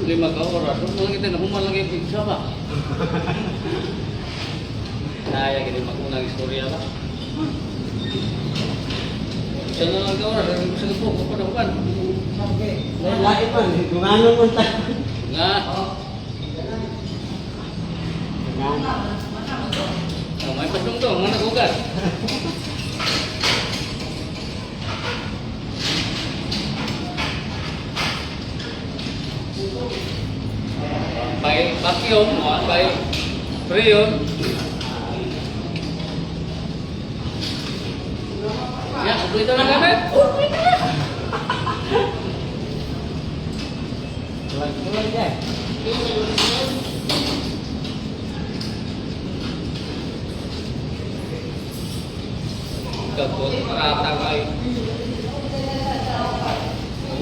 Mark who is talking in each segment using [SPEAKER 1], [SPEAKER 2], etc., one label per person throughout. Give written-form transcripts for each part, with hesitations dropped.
[SPEAKER 1] 5 ka-oras. Huwag mo kita na human lang yung pizza ba? Kaya gini magunang istorya ba? Isa na lang ka-oras. Gusto ko po, kapadahukan.
[SPEAKER 2] Lain man, dunganon mo tayo.
[SPEAKER 1] Nga. May pasong to, mga nagugat. By vacuum, by freon. Ya, ito na gamit.
[SPEAKER 2] Tuloy dyan.
[SPEAKER 1] Gabot, marata kayo.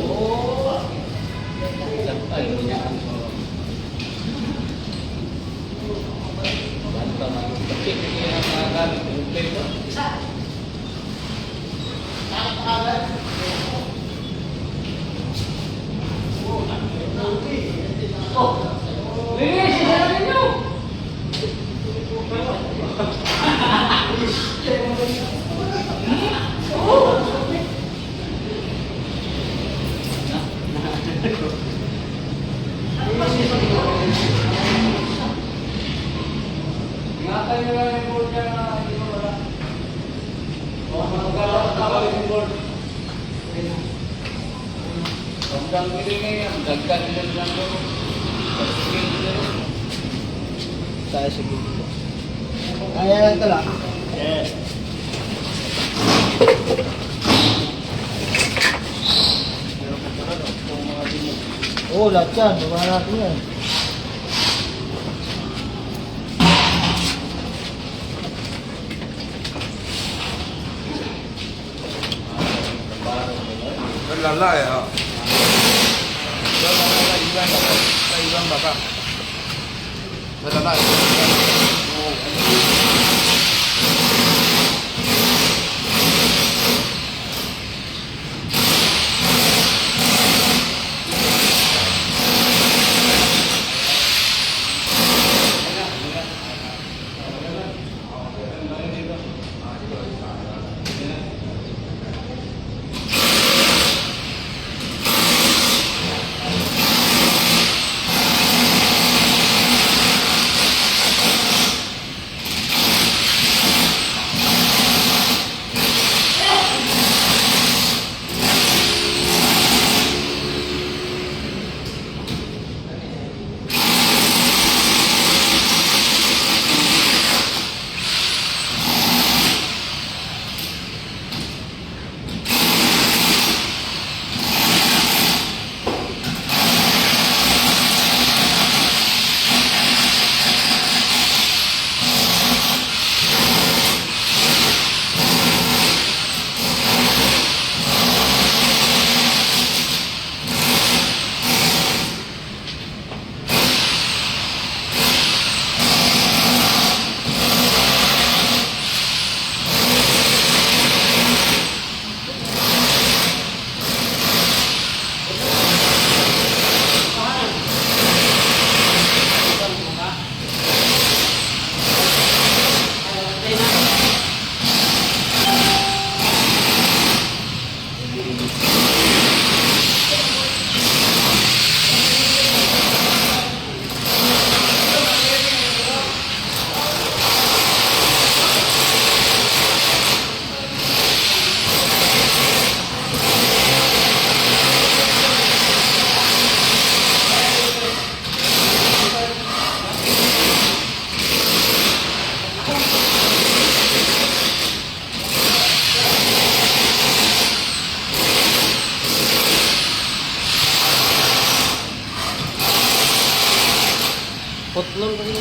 [SPEAKER 1] Oh. Ay, niya. Basta mag-tapik niya mga gamit. Yung paper. Oh, linis! Sinabi niyo! Ingatan nyo lang yung board niya na hindi mo wala. O, magkakaroon yung board. Pagdang pili ngayon, dagdag nyo lang doon.
[SPEAKER 2] Tayo sa gilid. Ayan ito lang.
[SPEAKER 1] Yes.
[SPEAKER 2] Oo, lahat yan. Baba natin yan.
[SPEAKER 3] Lala ya. Sa ibang baba. Lala.
[SPEAKER 2] Putlong kami.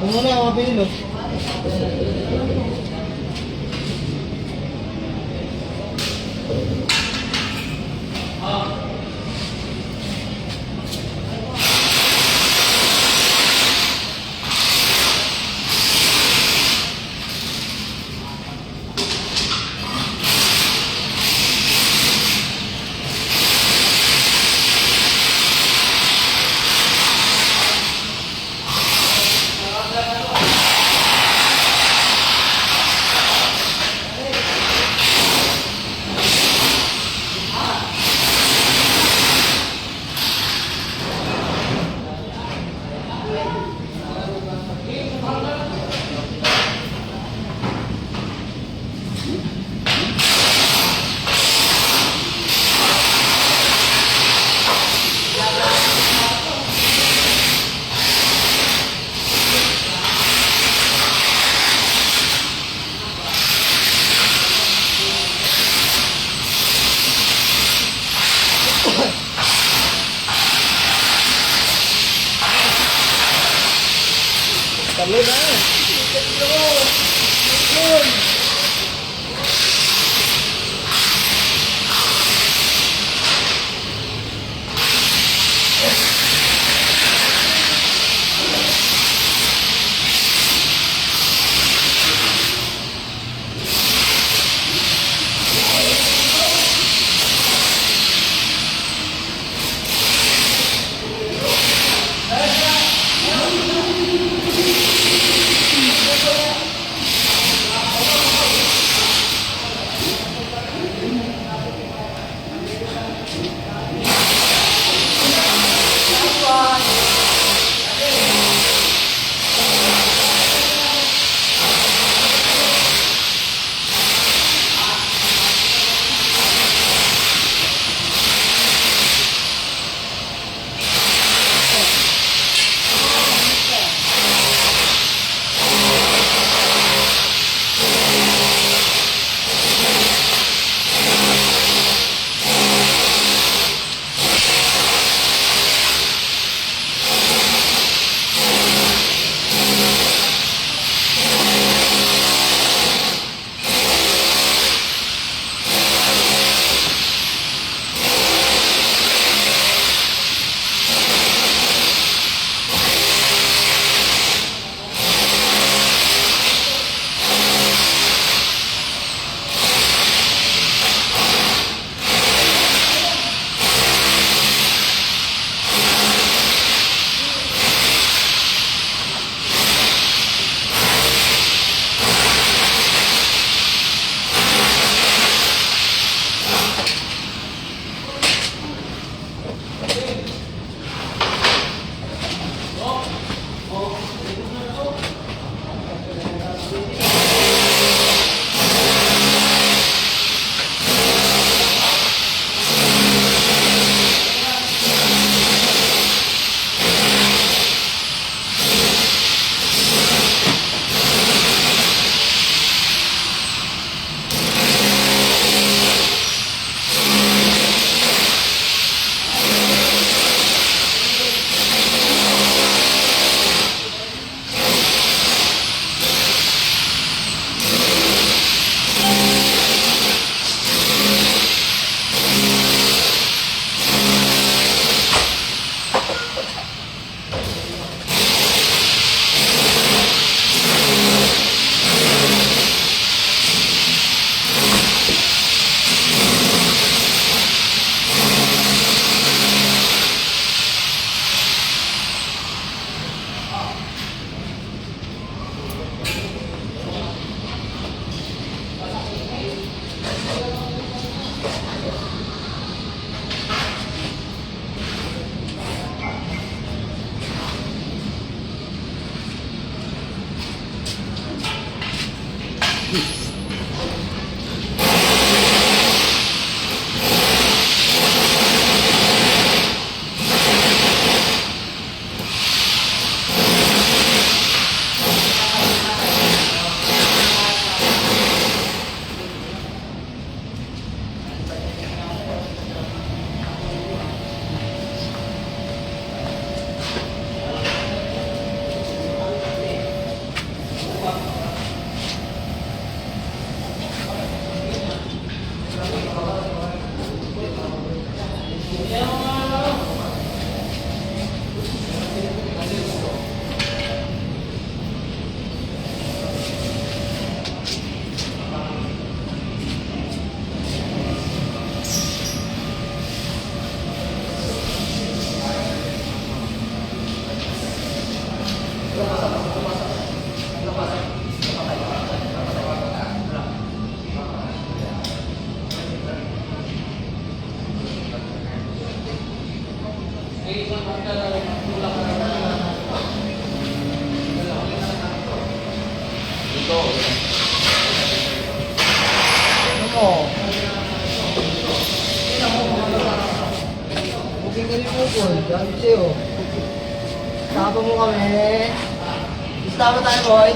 [SPEAKER 2] Kung muna yung mga pinilo. Talo na.
[SPEAKER 3] Dito.
[SPEAKER 2] Ano mo? Booking ka ni Pupol. Dami sa'yo. Sapa mo kami. Isama tayo, boy.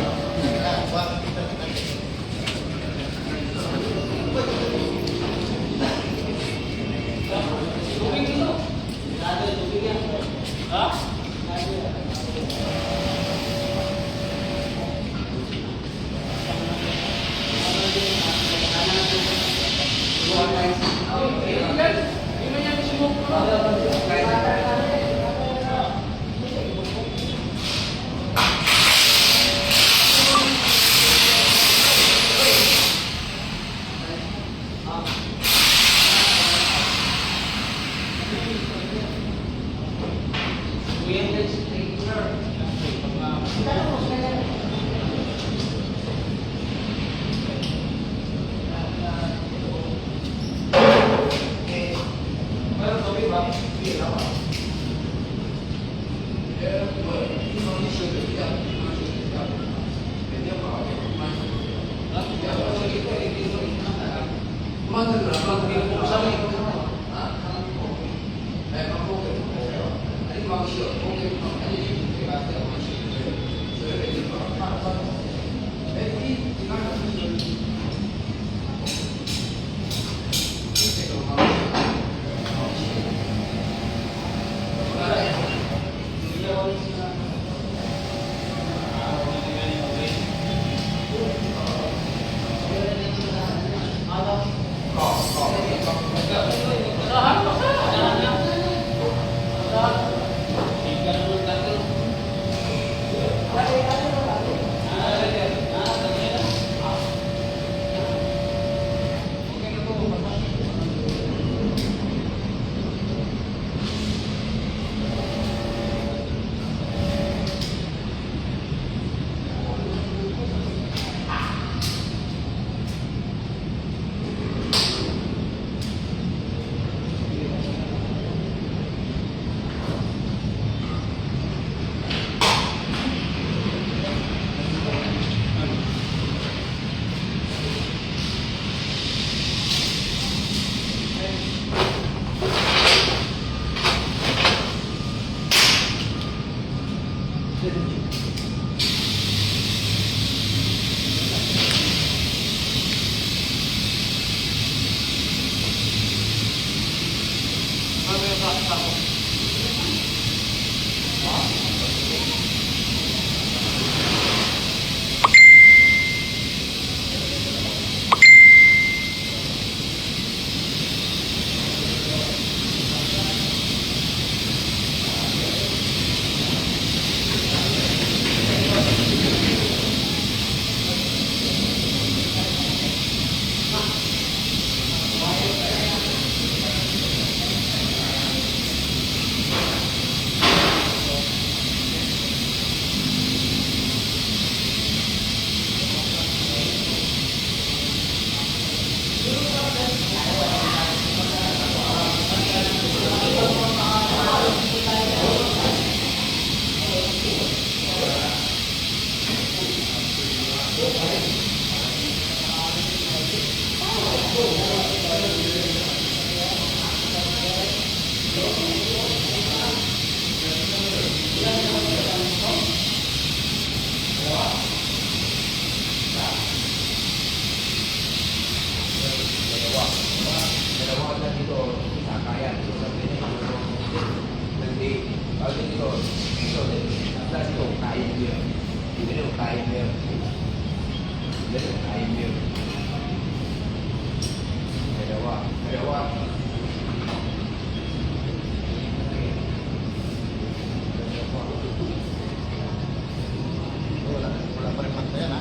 [SPEAKER 2] Wala pa rin mata yan, ha?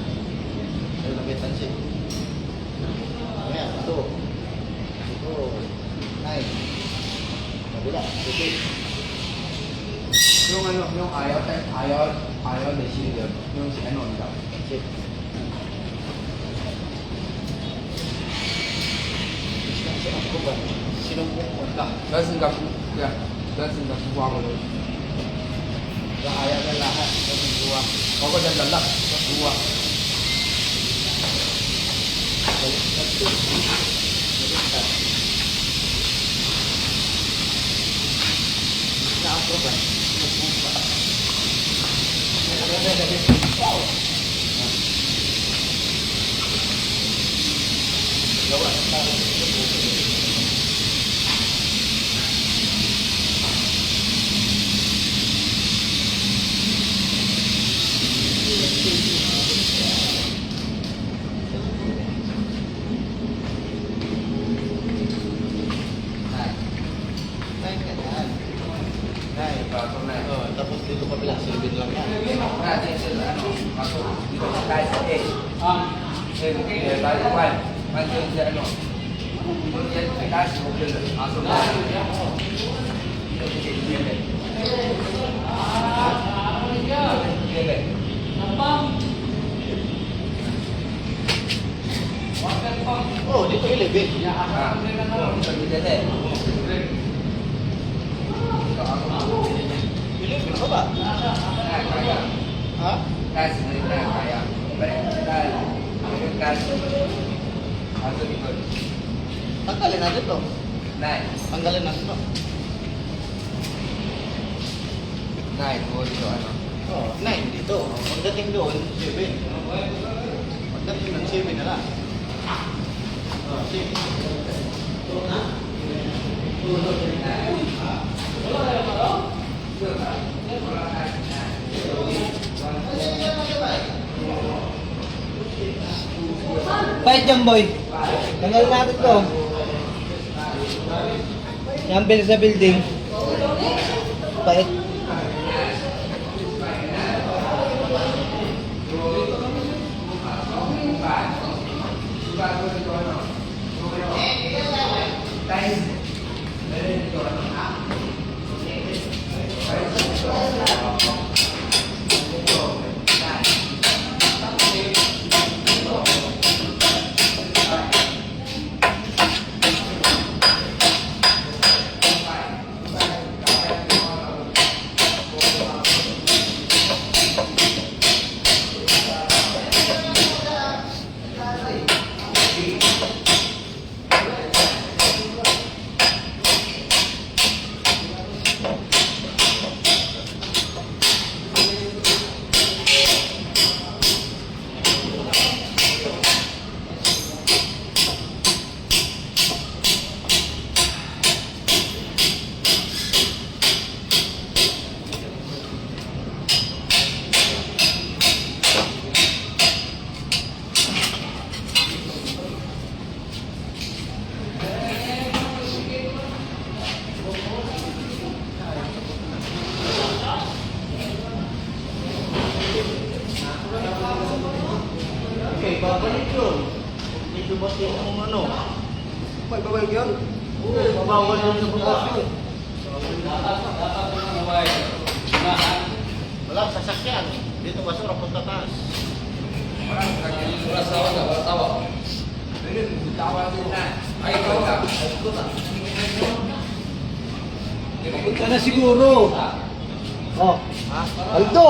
[SPEAKER 2] Ay, lapitan siya. Ayan, ito. Ito. Nice. Kabila. Ito.
[SPEAKER 3] Yung ano, yung ayaw na shield, yung si ano daw.
[SPEAKER 2] Shit. Sinong ko ba? Sinong ko ba?
[SPEAKER 3] Tapos yung gapo, yeah. 但是nakuha ko nun. Kaya ka lahat. Nakuha. Ako na lalak. Nakuha.
[SPEAKER 2] Na-approve ba? Gawa. Tapos dito kabila, silbin lang yan.
[SPEAKER 3] Masuk. Dito sa tayo sa A. Eh, balik one. Mandiyan siya ano. Yan, may taas. Masuk na. Dito sa A.
[SPEAKER 2] Oh, dito ilibig. Ilibig ka ba? Ha? Tanggalin natin to. Tanggalin natin to. Oh, 9 dito. Pagdating doon, 7. Pagdating ng 7 na lang. Oh, 7.
[SPEAKER 4] Pahit yan, boy. Tanggal natin to. Yan, sa building. Pahit.
[SPEAKER 2] Okay, babalik yun. Dito ba yung ano?
[SPEAKER 3] May babalik yun?
[SPEAKER 2] Okay, babawal yun sa bukas yun. Walang sasakyan. Dito basura punta taas.
[SPEAKER 4] Pagod ka na siguro. Oh.
[SPEAKER 2] Ha?
[SPEAKER 4] Aldo!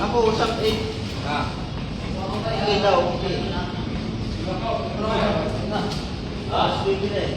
[SPEAKER 2] Ako usap 8. Okay daw, okay. Sige na eh.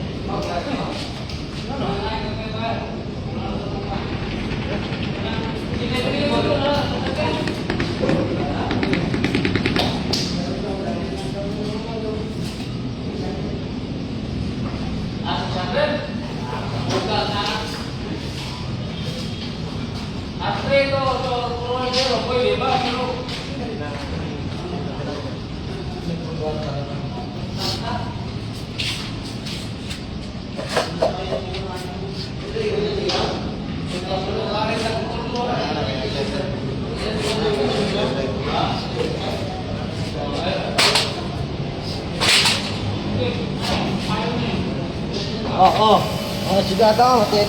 [SPEAKER 4] Oo. Sigado, matit.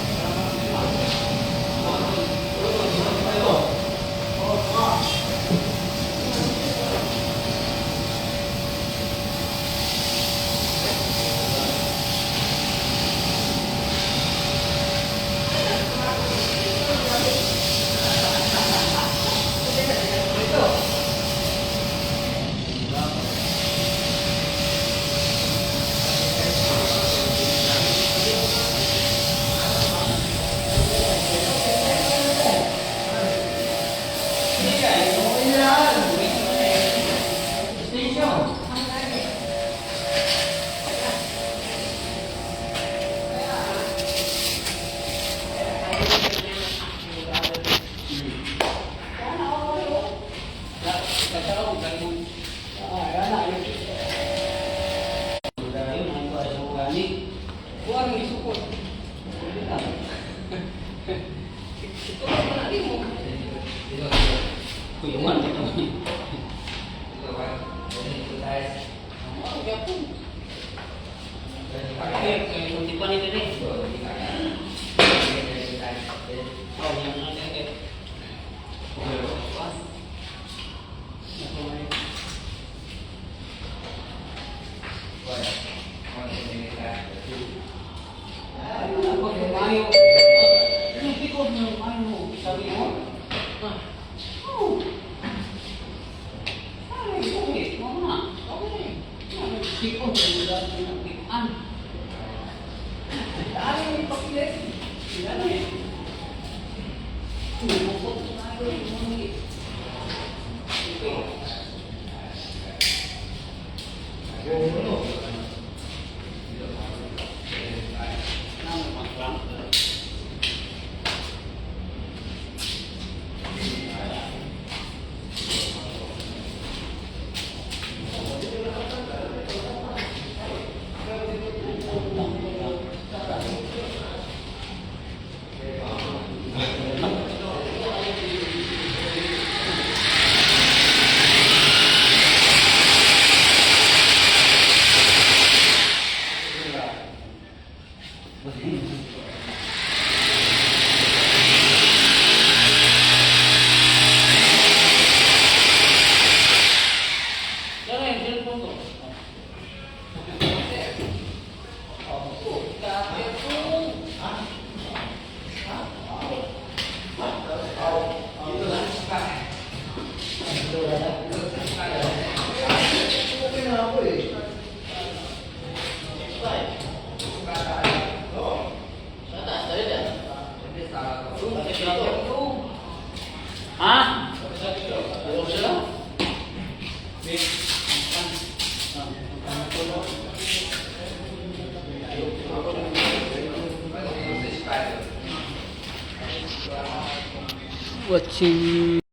[SPEAKER 1] Kuyungan ito. Kunti pa nito rin. Oh, yan ang nagkakit. Ha? Watching